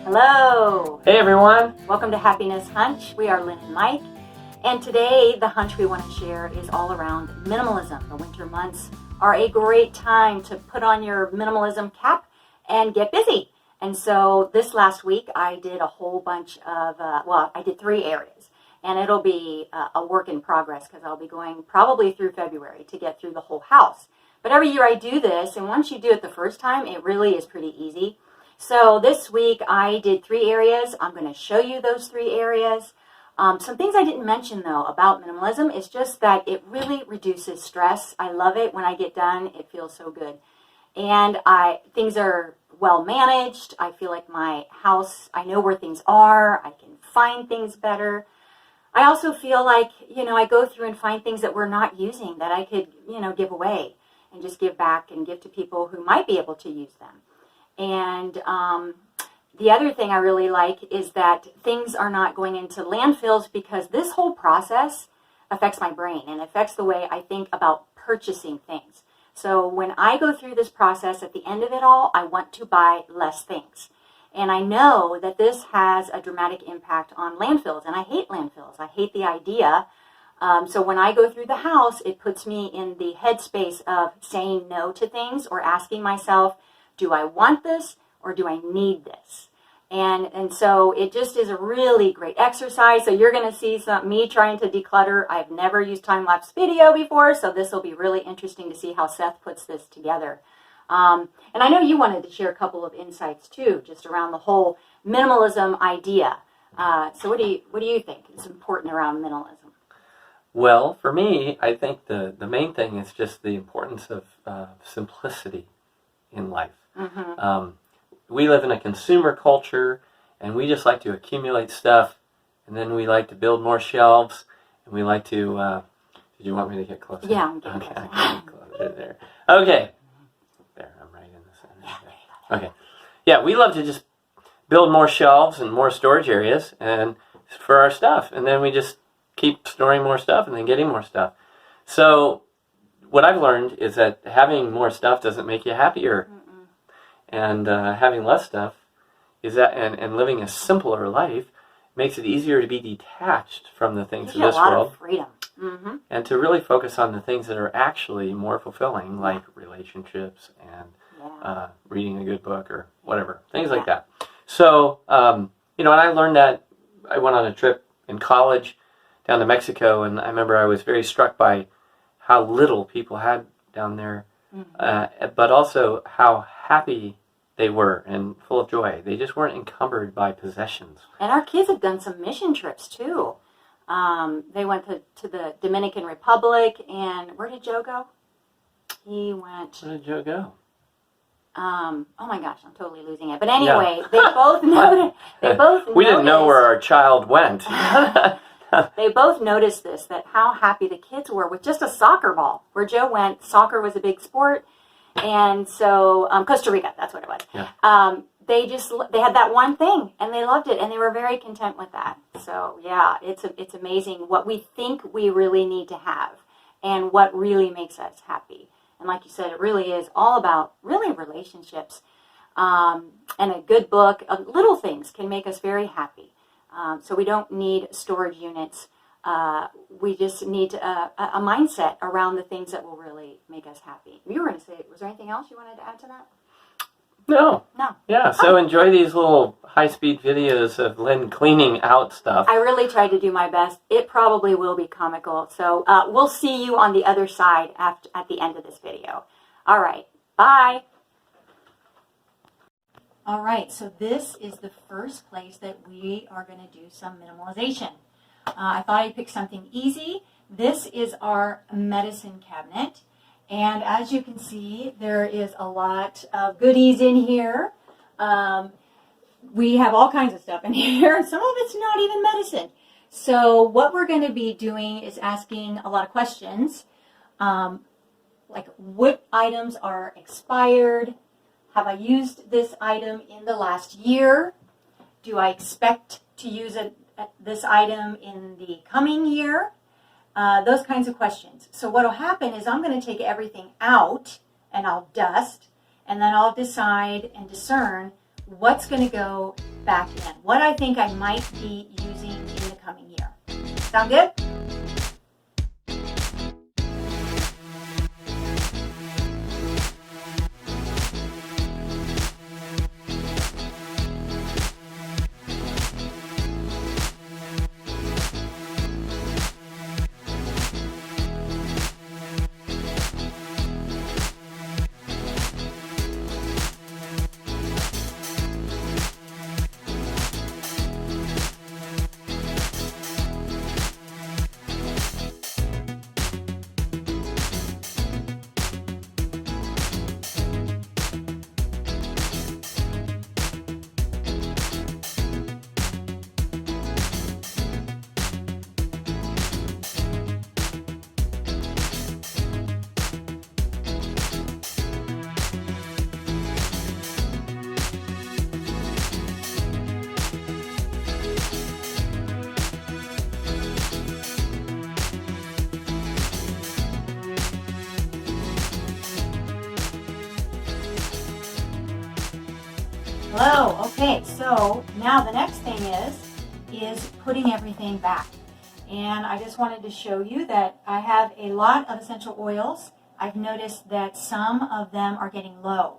Hello! Hey everyone! Welcome to Happiness Hunch. We are Lynn and Mike. And today the hunch we want to share is all around minimalism. The winter months are a great time to put on your minimalism cap and get busy. And so this last week I did a whole bunch of, I did 3 areas. And it'll be a work in progress because I'll be going probably through February to get through the whole house. But every year I do this, and once you do it the first time, it really is pretty easy. So this week I did 3 areas. I'm going to show you those 3 areas. Some things I didn't mention though about minimalism is just that it really reduces stress. I love it. When I get done, it feels so good. And things are well managed. I feel like my house, I know where things are. I can find things better. I also feel like, I go through and find things that we're not using that I could, give away and just give back and give to people who might be able to use them. And the other thing I really like is that things are not going into landfills because this whole process affects my brain and affects the way I think about purchasing things. So when I go through this process, at the end of it all, I want to buy less things. And I know that this has a dramatic impact on landfills, and I hate landfills. I hate the idea. So when I go through the house, it puts me in the headspace of saying no to things or asking myself, do I want this or do I need this? And so it just is a really great exercise. So you're going to see me trying to declutter. I've never used time-lapse video before, so this will be really interesting to see how Seth puts this together. And I know you wanted to share a couple of insights too, just around the whole minimalism idea. So what do you think is important around minimalism? Well, for me, I think the main thing is just the importance of simplicity in life. Mm-hmm. We live in a consumer culture, and we just like to accumulate stuff, and then we like to build more shelves, and we like to, did you want me to get closer? Yeah, I'm getting closer. closer. Okay, closer there. Okay. There, I'm right in the center. Okay. Yeah, we love to just build more shelves and more storage areas and for our stuff, and then we just keep storing more stuff and then getting more stuff. So what I've learned is that having more stuff doesn't make you happier. Mm-mm. And having less stuff is that, and living a simpler life makes it easier to be detached from the things of this world. A lot world. of freedom. Mm-hmm. And to really focus on the things that are actually more fulfilling, like relationships and reading a good book or whatever, things like that. So, and I learned that. I went on a trip in college down to Mexico, and I remember I was very struck by how little people had down there, but also how happy they were and full of joy. They just weren't encumbered by possessions. And our kids have done some mission trips too. They went to the Dominican Republic, and where did Joe go? He went... Where did Joe go? Oh my gosh, I'm totally losing it. But anyway, they both noticed. We didn't know where our child went. They both noticed this, that how happy the kids were with just a soccer ball. Where Joe went, soccer was a big sport. And so, Costa Rica, that's what it was. Yeah. They had that one thing, and they loved it, and they were very content with that. So, yeah, it's amazing what we think we really need to have and what really makes us happy. And like you said, it really is all about really relationships. And a good book, little things can make us very happy. So we don't need storage units. We just need a mindset around the things that will really make us happy. You were going to say, was there anything else you wanted to add to that? No. No. Yeah, so enjoy these little high-speed videos of Lynn cleaning out stuff. I really tried to do my best. It probably will be comical. So we'll see you on the other side at the end of this video. All right. Bye. All right. So this is the first place that we are going to do some minimalization. I thought I'd pick something easy. This is our medicine cabinet. And as you can see, there is a lot of goodies in here. We have all kinds of stuff in here. Some of it's not even medicine. So what we're going to be doing is asking a lot of questions. Like what items are expired? Have I used this item in the last year? Do I expect to use this item in the coming year? Those kinds of questions. So what will happen is I'm going to take everything out and I'll dust, and then I'll decide and discern what's going to go back in, what I think I might be using in the coming year. Sound good? Hello. Okay, so now the next thing is putting everything back. And I just wanted to show you that I have a lot of essential oils. I've noticed that some of them are getting low.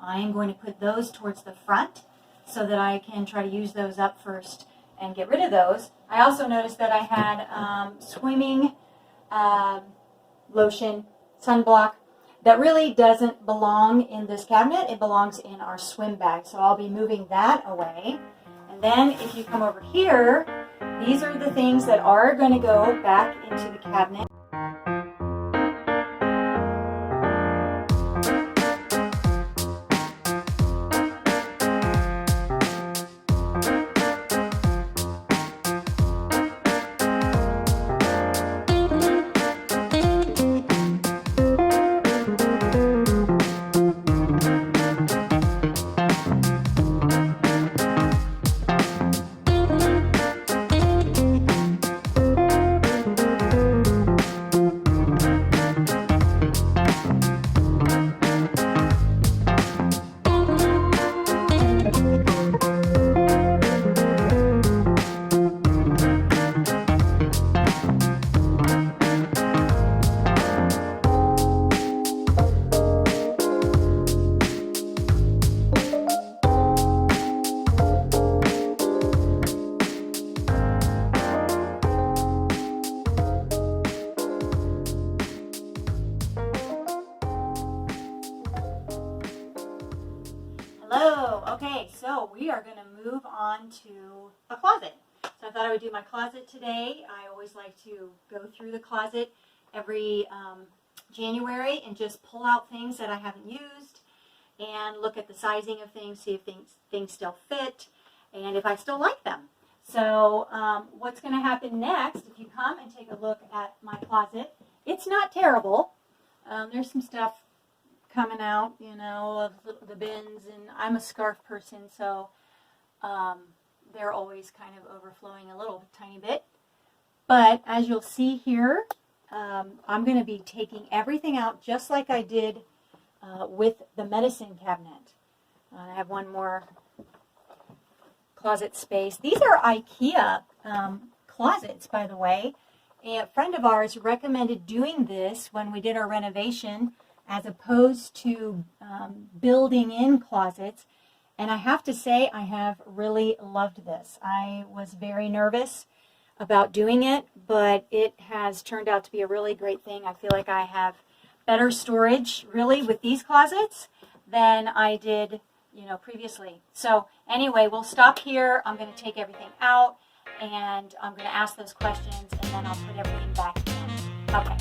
I am going to put those towards the front so that I can try to use those up first and get rid of those. I also noticed that I had swimming lotion, sunblock, that really doesn't belong in this cabinet. It belongs in our swim bag. So I'll be moving that away. And then if you come over here, these are the things that are going to go back into the cabinet. Hello. Okay, so we are going to move on to a closet. So I thought I would do my closet today. I always like to go through the closet every January and just pull out things that I haven't used and look at the sizing of things, see if things still fit, and if I still like them. So what's going to happen next, if you come and take a look at my closet, it's not terrible. There's some stuff coming out, you know, of the bins, and I'm a scarf person, so they're always kind of overflowing a little tiny bit. But as you'll see here, I'm going to be taking everything out just like I did with the medicine cabinet. I have one more closet space. These are IKEA closets, by the way. A friend of ours recommended doing this when we did our renovation as opposed to building in closets. And I have to say, I have really loved this. I was very nervous about doing it, but it has turned out to be a really great thing. I feel like I have better storage, really, with these closets than I did, you know, previously. So anyway, we'll stop here. I'm going to take everything out, and I'm going to ask those questions, and then I'll put everything back in. Okay.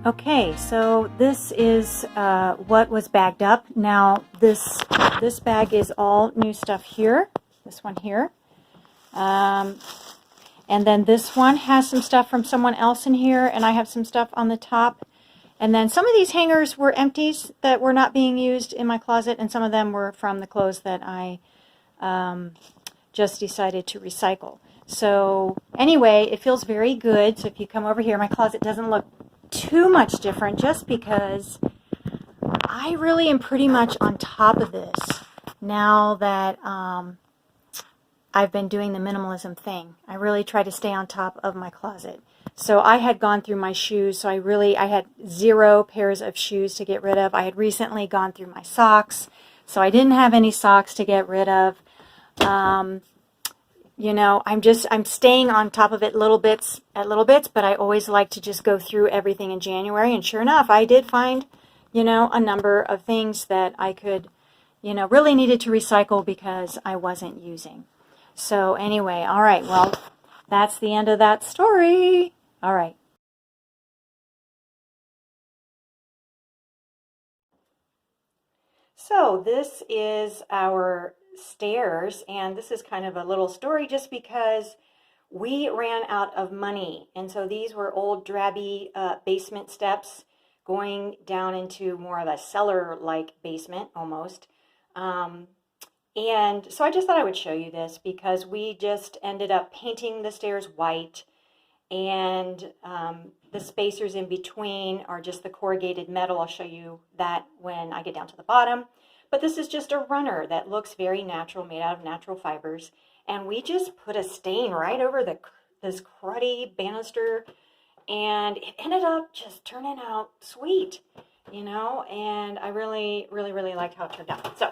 Okay, so this is what was bagged up. Now this bag is all new stuff here. This one here. And then this one has some stuff from someone else in here, and I have some stuff on the top. And then some of these hangers were empties that were not being used in my closet, and some of them were from the clothes that I just decided to recycle. So anyway, it feels very good. So if you come over here, my closet doesn't look too much different just because I really am pretty much on top of this now that I've been doing the minimalism thing. I really try to stay on top of my closet. So I had gone through my shoes, so I had 0 pairs of shoes to get rid of. I had recently gone through my socks, so I didn't have any socks to get rid of. You know, I'm staying on top of it little bits, but I always like to just go through everything in January. And sure enough, I did find, you know, a number of things that I could, you know, really needed to recycle because I wasn't using. So anyway, all right, well, that's the end of that story. All right. So this is our stairs, and this is kind of a little story just because we ran out of money. And so these were old drabby basement steps going down into more of a cellar-like basement almost. And so I just thought I would show you this because we just ended up painting the stairs white, and the spacers in between are just the corrugated metal. I'll show you that when I get down to the bottom. But this is just a runner that looks very natural, made out of natural fibers. And we just put a stain right over this cruddy banister, and it ended up just turning out sweet, you know, and I really, really, really liked how it turned out. So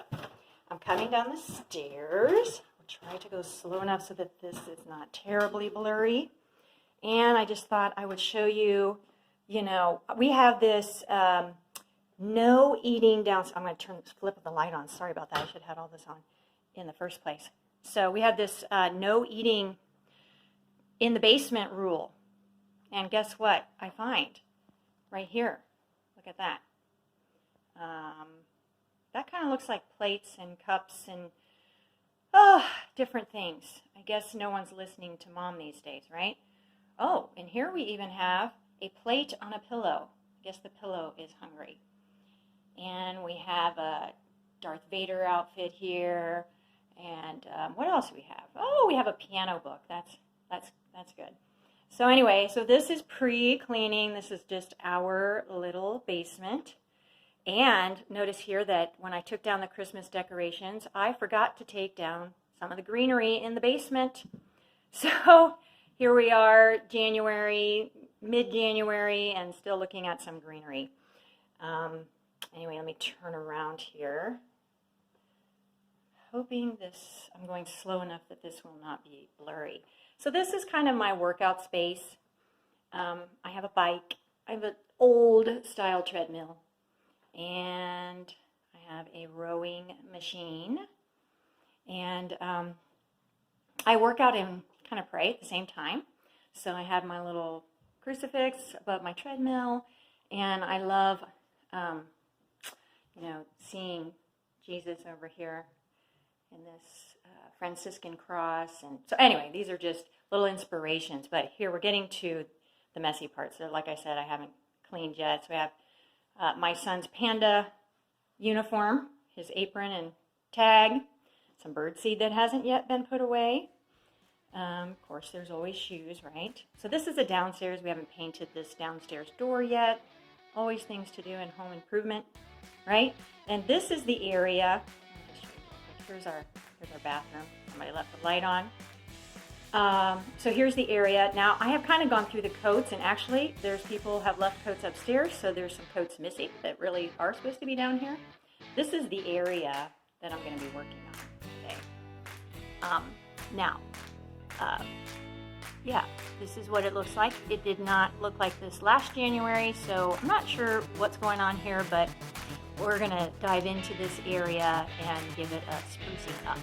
I'm coming down the stairs. I'll try to go slow enough so that this is not terribly blurry. And I just thought I would show you, you know, we have this no eating down. I'm going to flip the light on. Sorry about that. I should have had all this on in the first place. So we have this no eating in the basement rule. And guess what I find right here? Look at that. That kind of looks like plates and cups and different things. I guess no one's listening to Mom these days, right? Oh, and here we even have a plate on a pillow. I guess the pillow is hungry. And we have a Darth Vader outfit here. And what else do we have? Oh, we have a piano book. That's good. So anyway, so this is pre-cleaning. This is just our little basement. And notice here that when I took down the Christmas decorations, I forgot to take down some of the greenery in the basement. So here we are, January, mid-January, and still looking at some greenery. Anyway, let me turn around here. Hoping I'm going slow enough that this will not be blurry. So this is kind of my workout space. I have a bike. I have an old style treadmill. And I have a rowing machine. And I work out and kind of pray at the same time. So I have my little crucifix above my treadmill. And I love, you know, seeing Jesus over here in this Franciscan cross. And so anyway, these are just little inspirations. But here we're getting to the messy parts. So like I said, I haven't cleaned yet. So we have my son's panda uniform, his apron and tag, some birdseed that hasn't yet been put away. Of course, there's always shoes, right? So this is the downstairs. We haven't painted this downstairs door yet. Always things to do in home improvement, right? And this is the area. Here's our bathroom. Somebody left the light on. So here's the area. Now, I have kind of gone through the coats, and actually, there's people who have left coats upstairs, so there's some coats missing that really are supposed to be down here. This is the area that I'm going to be working on today. Now, yeah, this is what it looks like. It did not look like this last January, so I'm not sure what's going on here, but we're going to dive into this area and give it a sprucing up.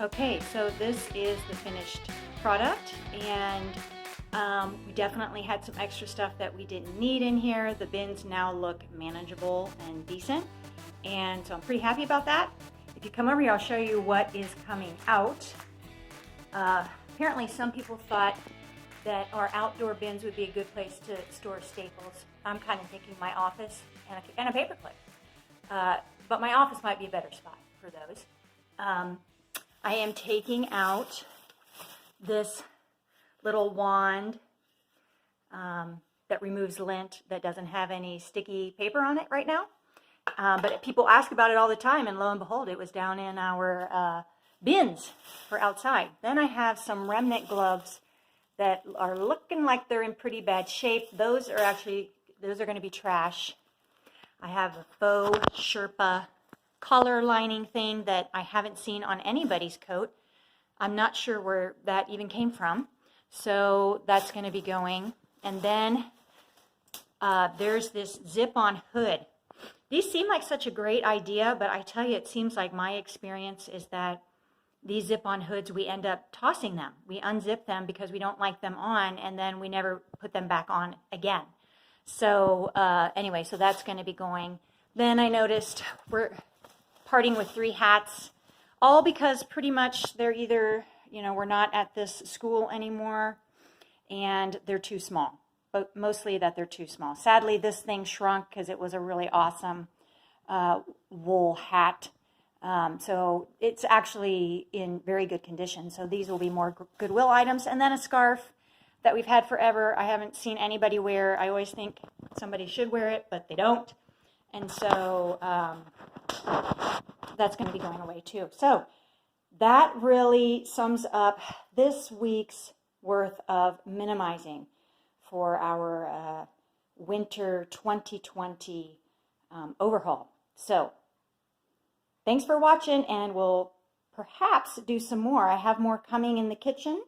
Okay, so this is the finished product, and we definitely had some extra stuff that we didn't need in here. The bins now look manageable and decent, and so I'm pretty happy about that. If you come over here, I'll show you what is coming out. Apparently some people thought that our outdoor bins would be a good place to store staples. I'm kind of thinking my office and a paperclip. But my office might be a better spot for those. I am taking out this little wand that removes lint that doesn't have any sticky paper on it right now. But people ask about it all the time, and lo and behold, it was down in our bins for outside. Then I have some remnant gloves that are looking like they're in pretty bad shape. Those are going to be trash. I have a faux Sherpa collar lining thing that I haven't seen on anybody's coat. I'm not sure where that even came from. So that's going to be going. And then there's this zip-on hood. These seem like such a great idea, but I tell you, it seems like my experience is that these zip-on hoods, we end up tossing them. We unzip them because we don't like them on, and then we never put them back on again. So anyway, so that's going to be going. Then I noticed we're parting with 3 hats, all because pretty much they're either, we're not at this school anymore and they're too small, but mostly that they're too small. Sadly, this thing shrunk because it was a really awesome wool hat. So it's actually in very good condition. So these will be more Goodwill items. And then a scarf that we've had forever. I haven't seen anybody wear. I always think somebody should wear it, but they don't. And so that's going to be going away too. So that really sums up this week's worth of minimizing for our winter 2020 overhaul. So thanks for watching, and we'll perhaps do some more. I have more coming in the kitchen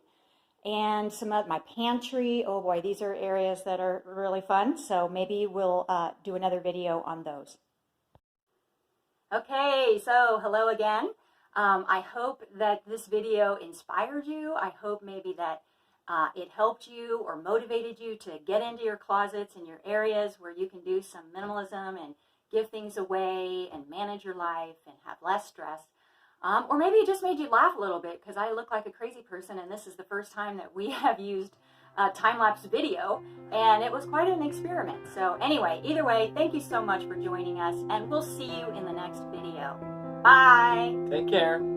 and some of my pantry. Oh boy, these are areas that are really fun. So maybe we'll do another video on those. Okay, so hello again. I hope that this video inspired you. I hope maybe that it helped you or motivated you to get into your closets and your areas where you can do some minimalism and give things away and manage your life and have less stress. Or maybe it just made you laugh a little bit because I look like a crazy person, and this is the first time that we have used time-lapse video, and it was quite an experiment. So anyway, either way, thank you so much for joining us, and we'll see you in the next video. Bye! Take care.